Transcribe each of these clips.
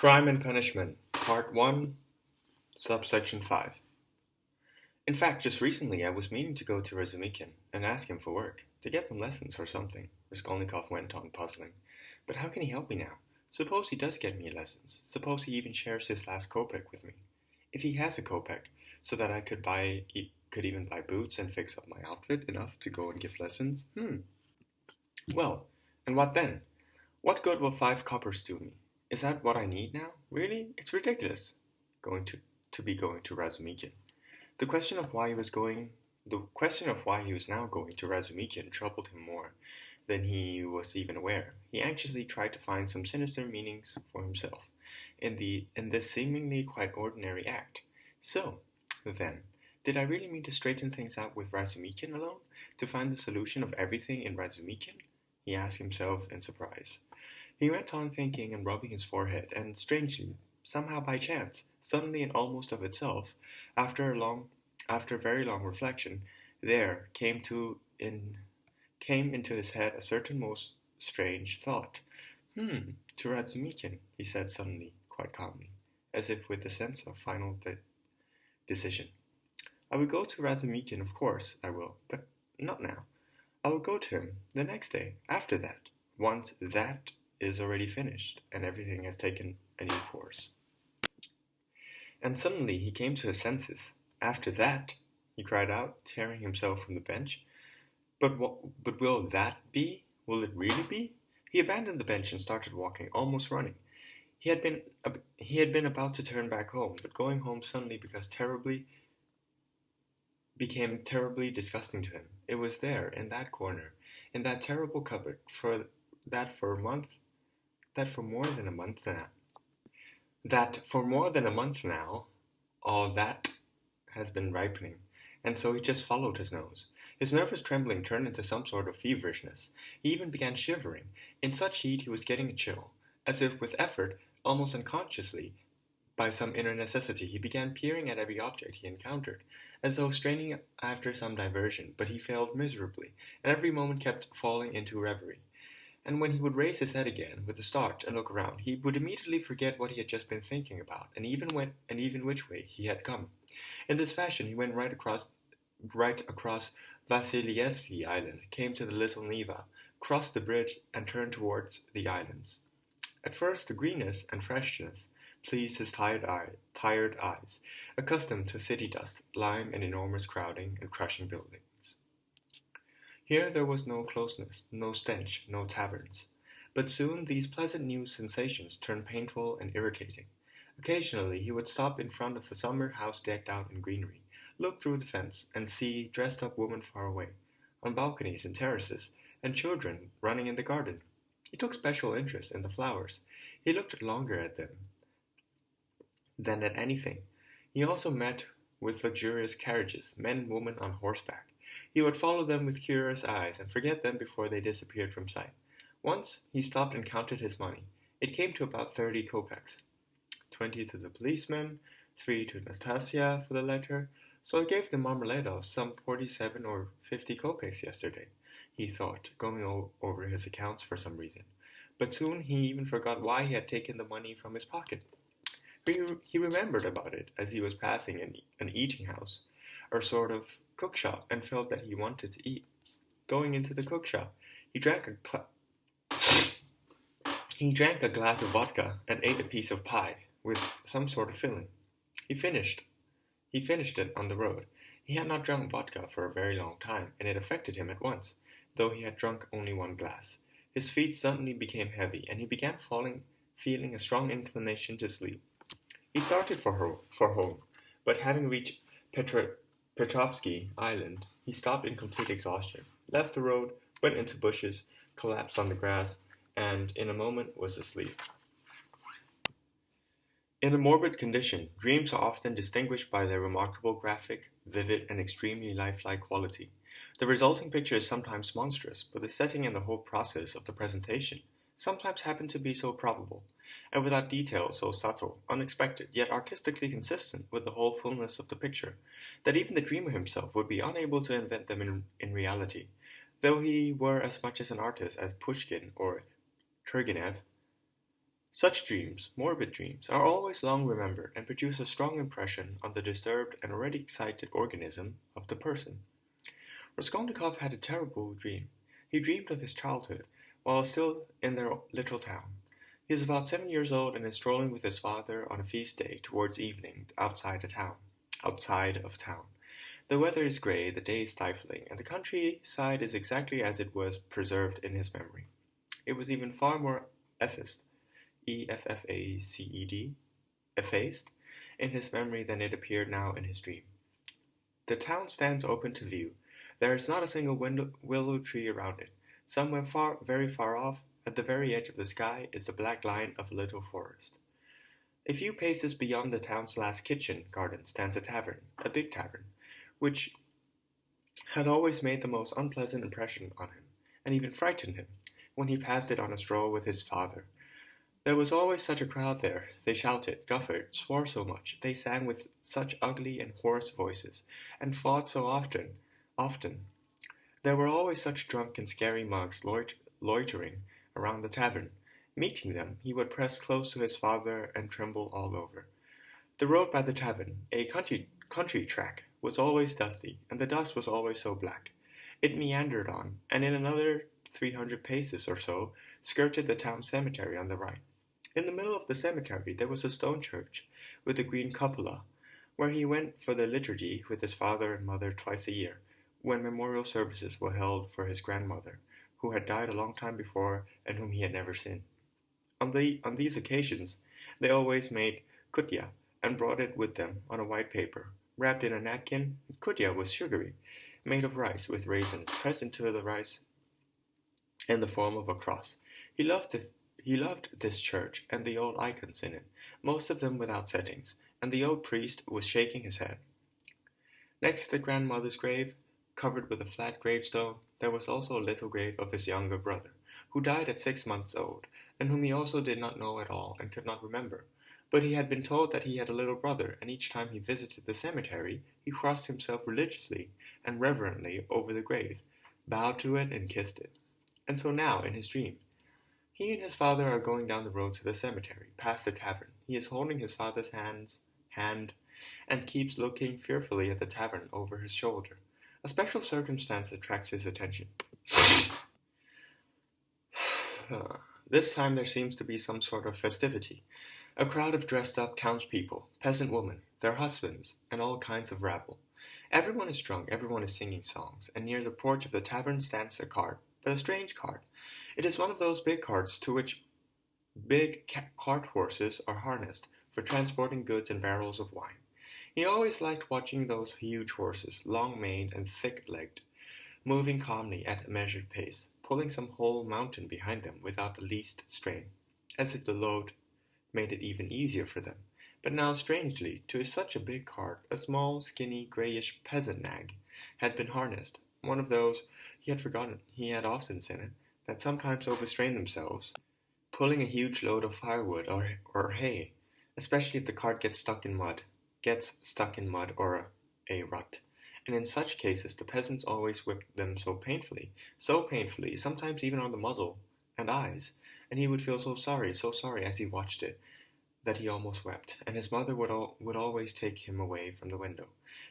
Crime and Punishment, Part 1, Subsection 5. In fact, just recently I was meaning to go to Razumikin and ask him for work, to get some lessons or something, Raskolnikov went on, puzzling. But how can he help me now? Suppose he does get me lessons. Suppose he even shares his last kopeck with me. If he has a kopeck, so that I could even buy boots and fix up my outfit enough to go and give lessons. Well, and what then? What good will 5 coppers do me? Is that what I need now? Really? It's ridiculous. Going to be going to Razumikin. The question of why he was now going to Razumikin troubled him more than he was even aware. He anxiously tried to find some sinister meanings for himself in this seemingly quite ordinary act. So, then, did I really mean to straighten things out with Razumikin alone? To find the solution of everything in Razumikin? He asked himself in surprise. He went on thinking and rubbing his forehead, and strangely, somehow by chance, suddenly and almost of itself, after very long reflection, there came into his head a certain most strange thought. To Razumikin, he said suddenly, quite calmly, as if with a sense of final decision. I will go to Razumikin, of course, I will, but not now. I will go to him the next day, after that, once that is already finished, and everything has taken a new course. And suddenly he came to his senses. After that, he cried out, tearing himself from the bench. But will that be? Will it really be? He abandoned the bench and started walking, almost running. He had been about to turn back home, but going home suddenly became terribly disgusting to him. It was there, in that corner, in that terrible cupboard, for more than a month now, all that has been ripening, and so he just followed his nose. His nervous trembling turned into some sort of feverishness. He even began shivering. In such heat he was getting a chill. As if with effort, almost unconsciously, by some inner necessity, he began peering at every object he encountered, as though straining after some diversion, but he failed miserably, and every moment kept falling into reverie. And when he would raise his head again, with a start, and look around, he would immediately forget what he had just been thinking about, and even which way he had come. In this fashion he went right across Vasilyevsky Island, came to the Little Neva, crossed the bridge, and turned towards the islands. At first the greenness and freshness pleased his tired eyes, accustomed to city dust, lime, and enormous crowding and crushing buildings. Here there was no closeness, no stench, no taverns. But soon these pleasant new sensations turned painful and irritating. Occasionally he would stop in front of a summer house decked out in greenery, look through the fence, and see dressed-up women far away, on balconies and terraces, and children running in the garden. He took special interest in the flowers. He looked longer at them than at anything. He also met with luxurious carriages, men and women on horseback. He would follow them with curious eyes, and forget them before they disappeared from sight. Once he stopped and counted his money. It came to about 30 kopecks. 20 to the policeman, 3 to Nastasia for the letter. So I gave the Marmeladov some 47 or 50 kopecks yesterday, he thought, going over his accounts for some reason. But soon he even forgot why he had taken the money from his pocket. He remembered about it as he was passing an eating house, or sort of cook shop, and felt that he wanted to eat. Going into the cook shop, he drank a glass of vodka and ate a piece of pie with some sort of filling. He finished it on the road. He had not drunk vodka for a very long time, and it affected him at once, though he had drunk only one glass. His feet suddenly became heavy, and he began feeling a strong inclination to sleep. He started for home, but having reached Petrovsky Island, he stopped in complete exhaustion, left the road, went into bushes, collapsed on the grass, and in a moment was asleep. In a morbid condition, dreams are often distinguished by their remarkable graphic, vivid, and extremely lifelike quality. The resulting picture is sometimes monstrous, but the setting and the whole process of the presentation sometimes happen to be so probable, and without details so subtle, unexpected, yet artistically consistent with the whole fullness of the picture, that even the dreamer himself would be unable to invent them in reality, though he were as much as an artist as Pushkin or Turgenev. Such dreams, morbid dreams, are always long remembered and produce a strong impression on the disturbed and already excited organism of the person. Raskolnikov had a terrible dream. He dreamed of his childhood, while still in their little town. He is about 7 years old and is strolling with his father on a feast day towards evening outside of town. The weather is grey, the day is stifling, and the countryside is exactly as it was preserved in his memory. It was even far more effaced, effaced, effaced in his memory than it appeared now in his dream. The town stands open to view. There is not a single willow tree around it. Somewhere far, very far off, at the very edge of the sky, is the black line of a little forest. A few paces beyond the town's last kitchen garden stands a tavern, a big tavern, which had always made the most unpleasant impression on him, and even frightened him, when he passed it on a stroll with his father. There was always such a crowd there. They shouted, guffawed, swore so much, they sang with such ugly and hoarse voices, and fought so often. There were always such drunk and scary mugs loitering around the tavern. Meeting them, he would press close to his father and tremble all over. The road by the tavern, a country track, was always dusty, and the dust was always so black. It meandered on, and in another 300 paces or so skirted the town cemetery on the right. In the middle of the cemetery there was a stone church with a green cupola, where he went for the liturgy with his father and mother twice a year, when memorial services were held for his grandmother, who had died a long time before and whom he had never seen. On these occasions they always made kutya and brought it with them on a white paper, wrapped in a napkin. Kutya was sugary, made of rice with raisins pressed into the rice in the form of a cross. He loved this church and the old icons in it, most of them without settings, and the old priest was shaking his head. Next to the grandmother's grave, covered with a flat gravestone, there was also a little grave of his younger brother, who died at 6 months old, and whom he also did not know at all and could not remember. But he had been told that he had a little brother, and each time he visited the cemetery, he crossed himself religiously and reverently over the grave, bowed to it, and kissed it. And so now, in his dream, he and his father are going down the road to the cemetery, past the tavern. He is holding his father's hand, and keeps looking fearfully at the tavern over his shoulder. A special circumstance attracts his attention. This time there seems to be some sort of festivity. A crowd of dressed-up townspeople, peasant women, their husbands, and all kinds of rabble. Everyone is drunk, everyone is singing songs, and near the porch of the tavern stands a cart, but a strange cart. It is one of those big carts to which big cart horses are harnessed for transporting goods and barrels of wine. He always liked watching those huge horses, long-maned and thick-legged, moving calmly at a measured pace, pulling some whole mountain behind them without the least strain, as if the load made it even easier for them. But now, strangely, to such a big cart, a small, skinny, greyish peasant nag had been harnessed, one of those he had forgotten he had often seen it, that sometimes overstrain themselves, pulling a huge load of firewood or hay, especially if the cart gets stuck in mud or a rut. And in such cases the peasants always whipped them so painfully, sometimes even on the muzzle and eyes, and he would feel so sorry as he watched it, that he almost wept, and his mother would always take him away from the window.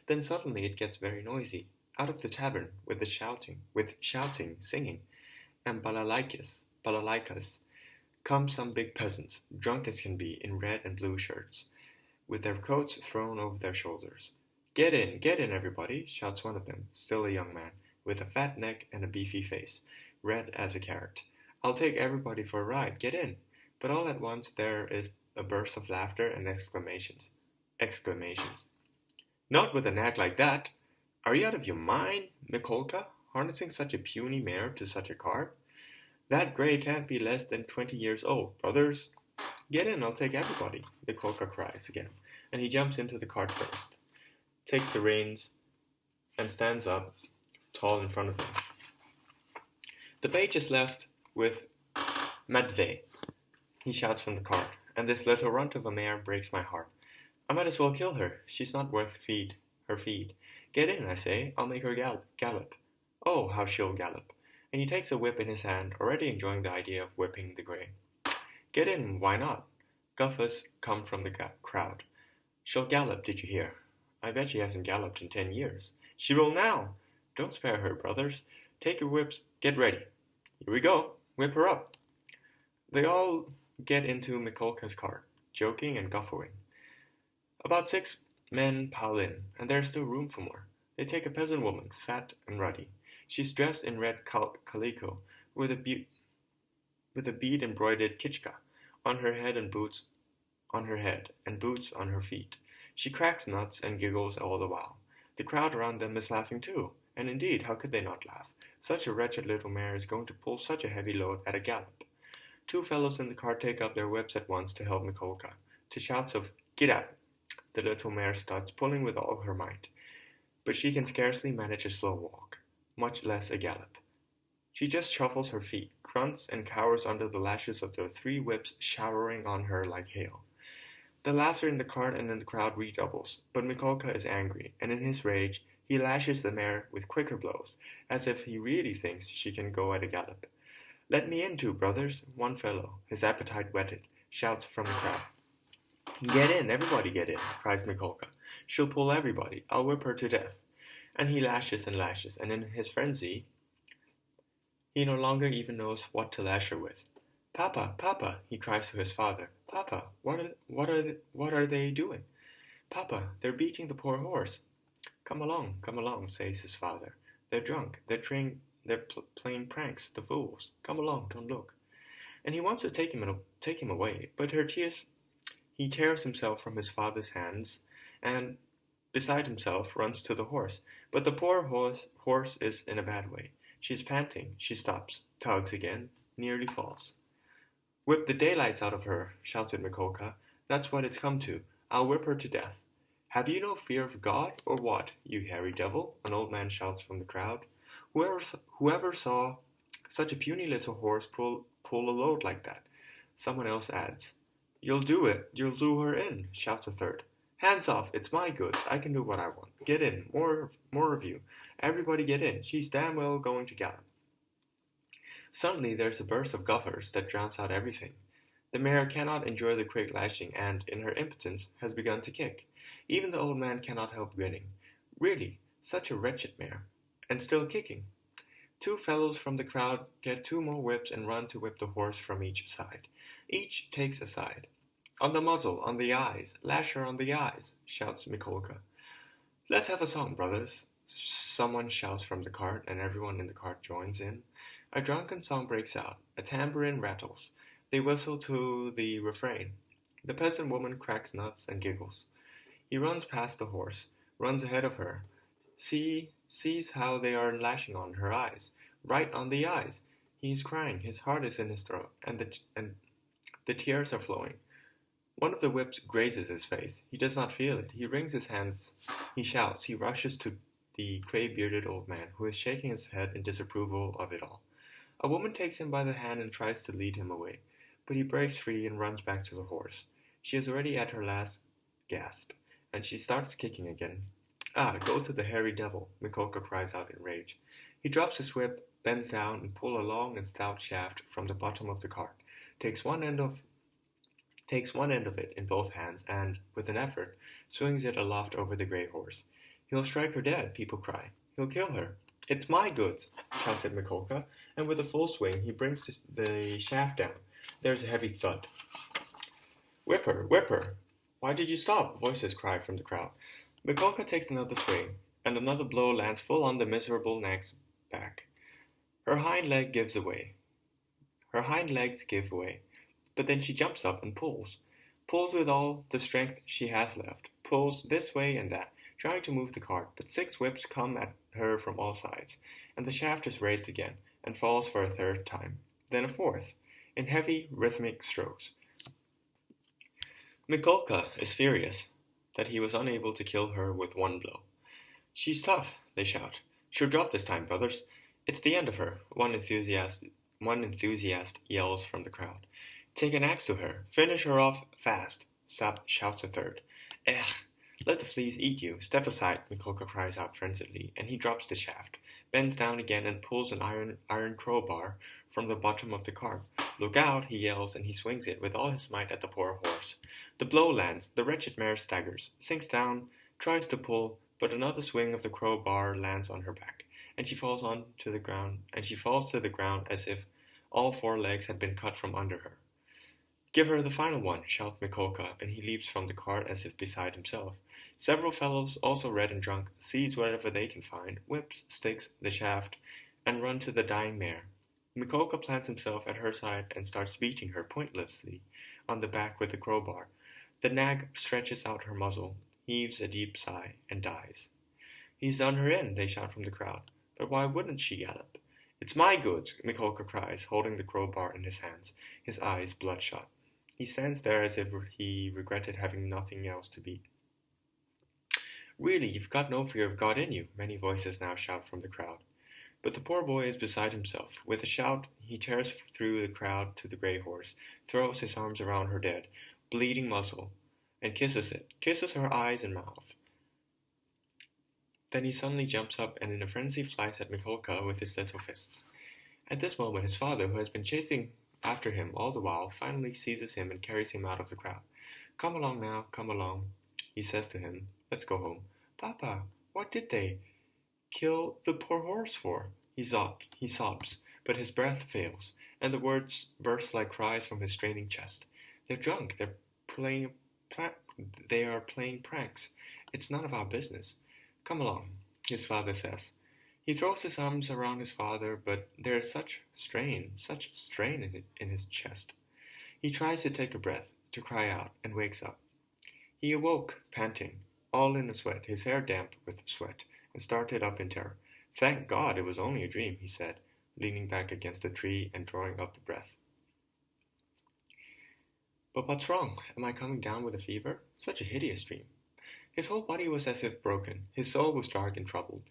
Then suddenly it gets very noisy. Out of the tavern, with shouting, singing, and balalaikas, come some big peasants, drunk as can be, in red and blue shirts, with their coats thrown over their shoulders. Get in, everybody, shouts one of them, still a young man, with a fat neck and a beefy face, red as a carrot. I'll take everybody for a ride, get in. But all at once there is a burst of laughter and exclamations. Not with a nag like that! Are you out of your mind, Mikolka, harnessing such a puny mare to such a cart? That grey can't be less than 20 years old, brothers. Get in, I'll take everybody, Mikolka cries again, and he jumps into the cart first, takes the reins, and stands up tall in front of him. The page is left with Matvey, he shouts from the cart, and this little runt of a mare breaks my heart. I might as well kill her. She's not worth her feed. Get in, I say. I'll make her gallop. Oh, how she'll gallop. And he takes a whip in his hand, already enjoying the idea of whipping the grey. Get in, why not? Guffas come from the crowd. She'll gallop, did you hear? I bet she hasn't galloped in 10 years. She will now! Don't spare her, brothers. Take your whips, get ready. Here we go, whip her up. They all get into Mikolka's cart, joking and guffawing. About 6 men pile in, and there is still room for more. They take a peasant woman, fat and ruddy. She's dressed in red calico, with a bead-embroidered kitchka on her head and boots on her feet. She cracks nuts and giggles all the while. The crowd around them is laughing too, and indeed, how could they not laugh? Such a wretched little mare is going to pull such a heavy load at a gallop. 2 fellows in the cart take up their whips at once to help Mikolka. To shouts of "Get out!" the little mare starts pulling with all her might, but she can scarcely manage a slow walk, much less a gallop. She just shuffles her feet, grunts, and cowers under the lashes of the 3 whips showering on her like hail. The laughter in the cart and in the crowd redoubles, but Mikolka is angry, and in his rage he lashes the mare with quicker blows, as if he really thinks she can go at a gallop. "Let me in too, brothers," one fellow, his appetite whetted, shouts from the crowd. "Get in, everybody get in," cries Mikolka. "She'll pull everybody. I'll whip her to death." And he lashes, and in his frenzy he no longer even knows what to lash her with. "Papa, Papa," he cries to his father. "Papa, what are they doing? Papa, they're beating the poor horse." Come along," says his father. "They're drunk. They're playing pranks, the fools. Come along, don't look." And he wants to take him away, but he tears himself from his father's hands, and, beside himself, runs to the horse. But the poor horse is in a bad way. She is panting. She stops, tugs again, nearly falls. "Whip the daylights out of her," shouted Mikolka. "That's what it's come to. I'll whip her to death." "Have you no fear of God, or what, you hairy devil?" an old man shouts from the crowd. Whoever saw such a puny little horse pull a load like that? Someone else adds. "You'll do her in," shouts a third. "Hands off, it's my goods, I can do what I want. Get in, more of you. Everybody get in, she's damn well going to gallop." Suddenly there's a burst of guffers that drowns out everything. The mare cannot endure the quick lashing and, in her impotence, has begun to kick. Even the old man cannot help grinning. Really, such a wretched mare. And still kicking. 2 fellows from the crowd get 2 more whips and run to whip the horse from each side. Each takes a side. "On the muzzle, on the eyes, lash her on the eyes," shouts Mikolka. "Let's have a song, brothers," someone shouts from the cart, and everyone in the cart joins in. A drunken song breaks out. A tambourine rattles. They whistle to the refrain. The peasant woman cracks nuts and giggles. He runs past the horse, runs ahead of her. Sees how they are lashing on her eyes. Right on the eyes. He is crying, his heart is in his throat, and the tears are flowing. One of the whips grazes his face. He does not feel it. He wrings his hands. He shouts. He rushes to the gray-bearded old man, who is shaking his head in disapproval of it all. A woman takes him by the hand and tries to lead him away, but he breaks free and runs back to the horse. She is already at her last gasp, and she starts kicking again. "Ah, go to the hairy devil," Mikolka cries out in rage. He drops his whip, bends down, and pulls a long and stout shaft from the bottom of the cart, takes one end of it in both hands, and, with an effort, swings it aloft over the grey horse. "He'll strike her dead," people cry. "He'll kill her." "It's my goods," shouted Mikolka, and with a full swing he brings the shaft down. There's a heavy thud. Whip her! Whip her!" "Why did you stop?" voices cry from the crowd. Mikolka takes another swing, and another blow lands full on the miserable nag's back. Her hind legs give way, but then she jumps up and pulls with all the strength she has left, pulls this way and that, trying to move the cart, but 6 whips come at her from all sides, and the shaft is raised again, and falls for a 3rd time, then a 4th, in heavy, rhythmic strokes. Mikolka is furious that he was unable to kill her with one blow. "She's tough," they shout. "She'll drop this time, brothers. It's the end of her," one enthusiast yells from the crowd. "Take an axe to her. Finish her off fast," shouts a third. "Ugh, let the fleas eat you. Step aside," Mikolka cries out frenziedly, and he drops the shaft, bends down again and pulls an iron crowbar from the bottom of the cart. "Look out!" he yells, and he swings it with all his might at the poor horse. The blow lands, the wretched mare staggers, sinks down, tries to pull, but another swing of the crowbar lands on her back, and she falls to the ground as if all four legs had been cut from under her. "Give her the final one!" shouts Mikolka, and he leaps from the cart as if beside himself. Several fellows, also red and drunk, seize whatever they can find, whips, sticks, the shaft, and run to the dying mare. Mikolka plants himself at her side and starts beating her pointlessly on the back with the crowbar. The nag stretches out her muzzle, heaves a deep sigh, and dies. "He's done her in!" they shout from the crowd. "But why wouldn't she gallop?" "It's my goods!" Mikolka cries, holding the crowbar in his hands, his eyes bloodshot. He stands there as if he regretted having nothing else to beat. "Really, you've got no fear of God in you," many voices now shout from the crowd. But the poor boy is beside himself. With a shout, he tears through the crowd to the grey horse, throws his arms around her dead, bleeding muzzle, and kisses it, kisses her eyes and mouth. Then he suddenly jumps up and in a frenzy flies at Mikolka with his little fists. At this moment his father, who has been chasing after him all the while, finally seizes him and carries him out of the crowd. "Come along now, come along," he says to him. "Let's go home." "Papa, what did they kill the poor horse for?" He sobs, but his breath fails, and the words burst like cries from his straining chest. "They're drunk, they are playing pranks. It's none of our business. Come along," his father says. He throws his arms around his father, but there is such strain in his chest. He tries to take a breath, to cry out, and wakes up. He awoke, panting, all in a sweat, his hair damp with sweat, and started up in terror. "Thank God it was only a dream," he said, leaning back against the tree and drawing up the breath. "But what's wrong? Am I coming down with a fever? Such a hideous dream." His whole body was as if broken. His soul was dark and troubled.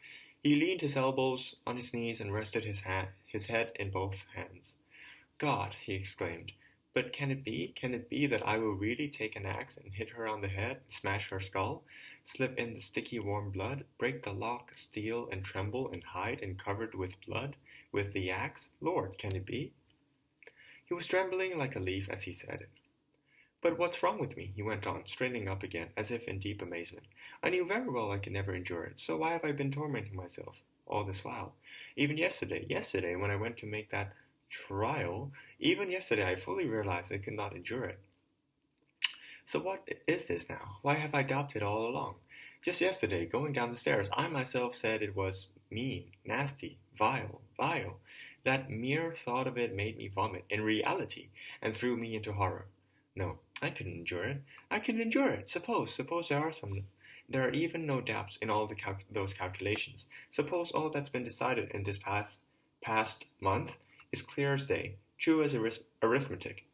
He leaned his elbows on his knees and rested his head in both hands. "God!" he exclaimed. "But can it be that I will really take an axe and hit her on the head, smash her skull, slip in the sticky warm blood, break the lock, steal and tremble and hide and covered with blood, with the axe? Lord, can it be?" He was trembling like a leaf as he said it. "But what's wrong with me?" he went on, straightening up again, as if in deep amazement. "I knew very well I could never endure it, so why have I been tormenting myself all this while? Even yesterday, when I went to make that trial, even yesterday I fully realized I could not endure it. So what is this now? Why have I doubted all along? Just yesterday, going down the stairs, I myself said it was mean, nasty, vile. That mere thought of it made me vomit, in reality, and threw me into horror. No, I couldn't endure it. I couldn't endure it. Suppose there are even no doubts in all those calculations. Suppose all that's been decided in this past month is clear as day, true as arithmetic.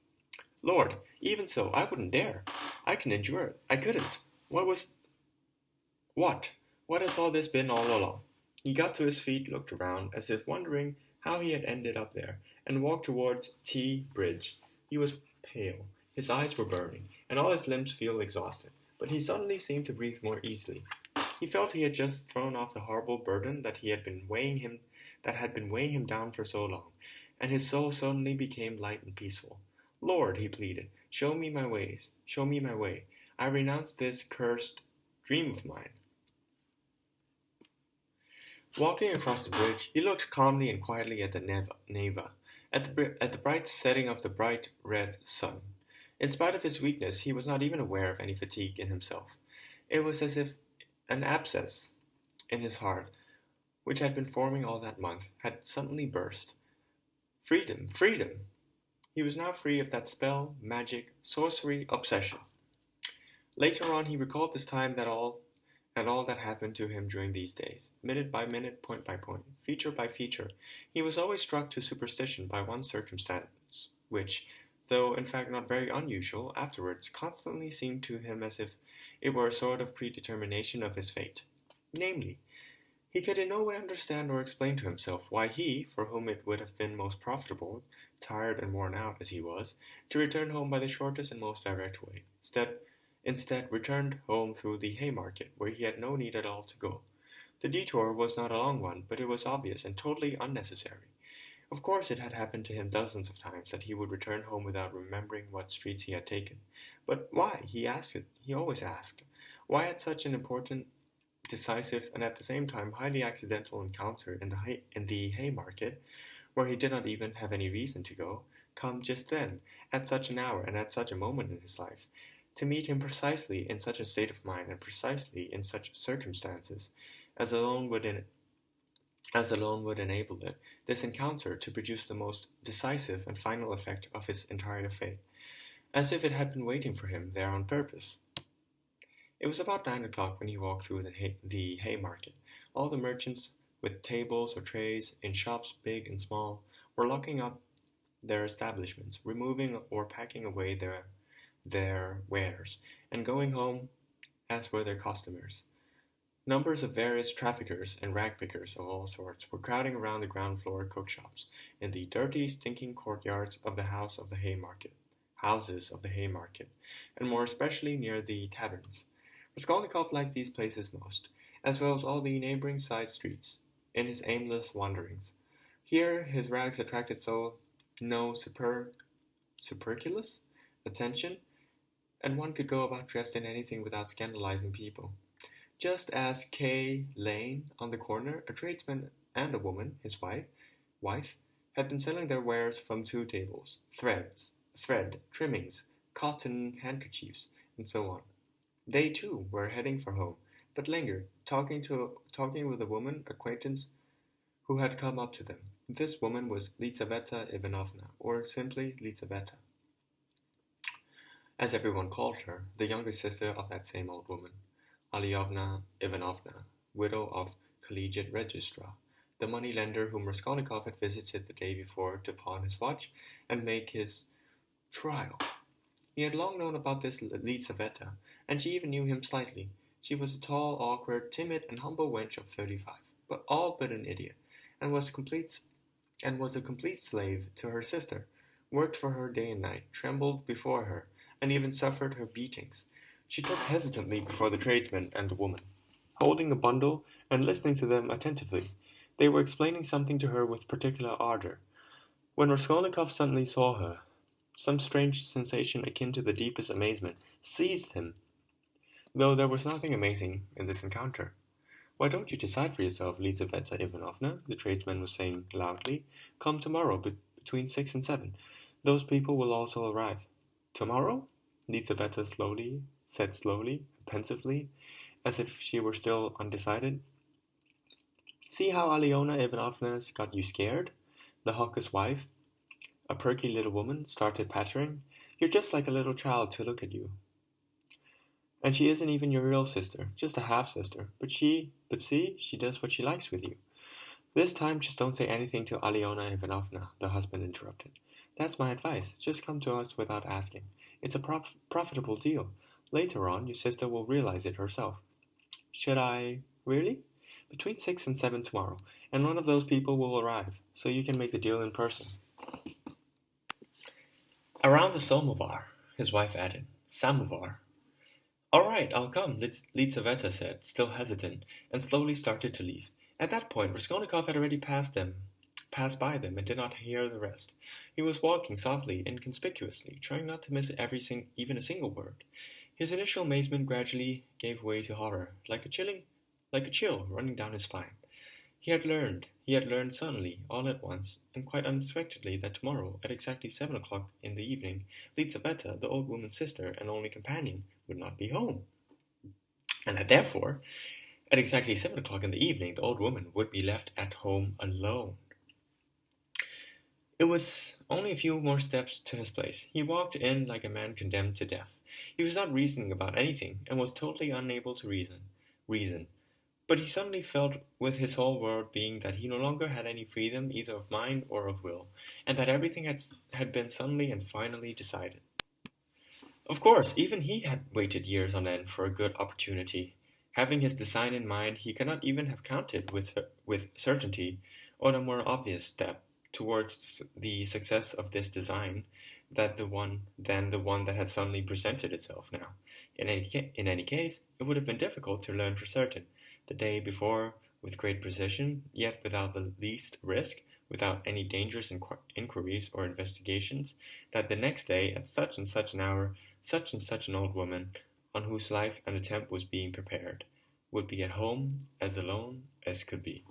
Lord, even so, I wouldn't dare. I can endure it. I couldn't. What? What has all this been all along?" He got to his feet, looked around, as if wondering how he had ended up there, and walked towards T Bridge. He was pale. His eyes were burning, and all his limbs felt exhausted, but he suddenly seemed to breathe more easily. He felt he had just thrown off the horrible burden that had been weighing him down for so long, and his soul suddenly became light and peaceful. "Lord," he pleaded, show me my way. I renounce this cursed dream of mine." Walking across the bridge, he looked calmly and quietly at the Neva, at the bright setting of the bright red sun. In spite of his weakness, he was not even aware of any fatigue in himself. It was as if an abscess in his heart, which had been forming all that month, had suddenly burst. Freedom! He was now free of that spell, magic, sorcery, obsession. Later on he recalled this time and all that happened to him during these days, minute by minute, point by point, feature by feature. He was always struck to superstition by one circumstance, which, though in fact not very unusual, afterwards constantly seemed to him as if it were a sort of predetermination of his fate. Namely, he could in no way understand or explain to himself why he, for whom it would have been most profitable, tired and worn out as he was, to return home by the shortest and most direct way, instead returned home through the Haymarket, where he had no need at all to go. The detour was not a long one, but it was obvious and totally unnecessary. Of course, it had happened to him dozens of times that he would return home without remembering what streets he had taken. But why? He always asked. Why had such an important, decisive, and at the same time highly accidental encounter in the Haymarket, where he did not even have any reason to go, come just then, at such an hour and at such a moment in his life, to meet him precisely in such a state of mind and precisely in such circumstances, as alone would enable it, this encounter, to produce the most decisive and final effect of his entire fate, as if it had been waiting for him there on purpose. It was about 9 o'clock when he walked through the Haymarket. All the merchants, with tables or trays, in shops big and small, were locking up their establishments, removing or packing away their wares, and going home as were their customers. Numbers of various traffickers and rag-pickers of all sorts were crowding around the ground-floor cook-shops, in the dirty, stinking courtyards of the houses of the Haymarket, and more especially near the taverns. Raskolnikov liked these places most, as well as all the neighboring side streets, in his aimless wanderings. Here his rags attracted no superfluous attention, and one could go about dressed in anything without scandalizing people. Just as K. Lane, on the corner, a tradesman and a woman, his wife, had been selling their wares from 2 tables: thread, trimmings, cotton handkerchiefs, and so on. They, too, were heading for home, but lingered, talking with a woman acquaintance who had come up to them. This woman was Lizaveta Ivanovna, or simply Lizaveta, as everyone called her, the younger sister of that same old woman, Alyovna Ivanovna, widow of collegiate registrar, the money-lender whom Raskolnikov had visited the day before to pawn his watch and make his trial. He had long known about this Lizaveta, and she even knew him slightly. She was a tall, awkward, timid, and humble wench of 35, but all but an idiot, and was a complete slave to her sister, worked for her day and night, trembled before her, and even suffered her beatings. She took hesitantly before the tradesman and the woman, holding a bundle and listening to them attentively. They were explaining something to her with particular ardor. When Raskolnikov suddenly saw her, some strange sensation akin to the deepest amazement seized him, though there was nothing amazing in this encounter. "Why don't you decide for yourself, Lizaveta Ivanovna?" the tradesman was saying loudly. "Come tomorrow, between 6 and 7. Those people will also arrive." "Tomorrow?" Lizaveta said slowly, pensively, as if she were still undecided. "See how Alyona Ivanovna's got you scared?" The hawker's wife, a perky little woman, started pattering. "You're just like a little child to look at you. And she isn't even your real sister, just a half-sister. But see, she does what she likes with you." "This time just don't say anything to Alyona Ivanovna," the husband interrupted. "That's my advice. Just come to us without asking. It's a profitable deal. Later on, your sister will realize it herself." "Should I really?" "Between 6 and 7 tomorrow, and one of those people will arrive, so you can make the deal in person." "Around the samovar," his wife added. "Samovar." "All right, I'll come," Lizaveta said, still hesitant, and slowly started to leave. At that point Raskolnikov had already passed by them, and did not hear the rest. He was walking softly, inconspicuously, trying not to miss even a single word. His initial amazement gradually gave way to horror, like a chill running down his spine. He had learned suddenly, all at once, and quite unexpectedly, that tomorrow, at exactly 7 o'clock in the evening, Lizaveta, the old woman's sister and only companion, would not be home, and that therefore, at exactly 7 o'clock in the evening, the old woman would be left at home alone. It was only a few more steps to his place. He walked in like a man condemned to death. He was not reasoning about anything, and was totally unable to reason. But he suddenly felt with his whole world being that he no longer had any freedom either of mind or of will, and that everything had been suddenly and finally decided. Of course, even he had waited years on end for a good opportunity. Having his design in mind, he cannot even have counted with certainty on a more obvious step towards the success of this design than the one that had suddenly presented itself now. In any case, it would have been difficult to learn for certain, the day before, with great precision, yet without the least risk, without any dangerous inquiries or investigations, that the next day, at such and such an hour, such and such an old woman, on whose life an attempt was being prepared, would be at home as alone as could be.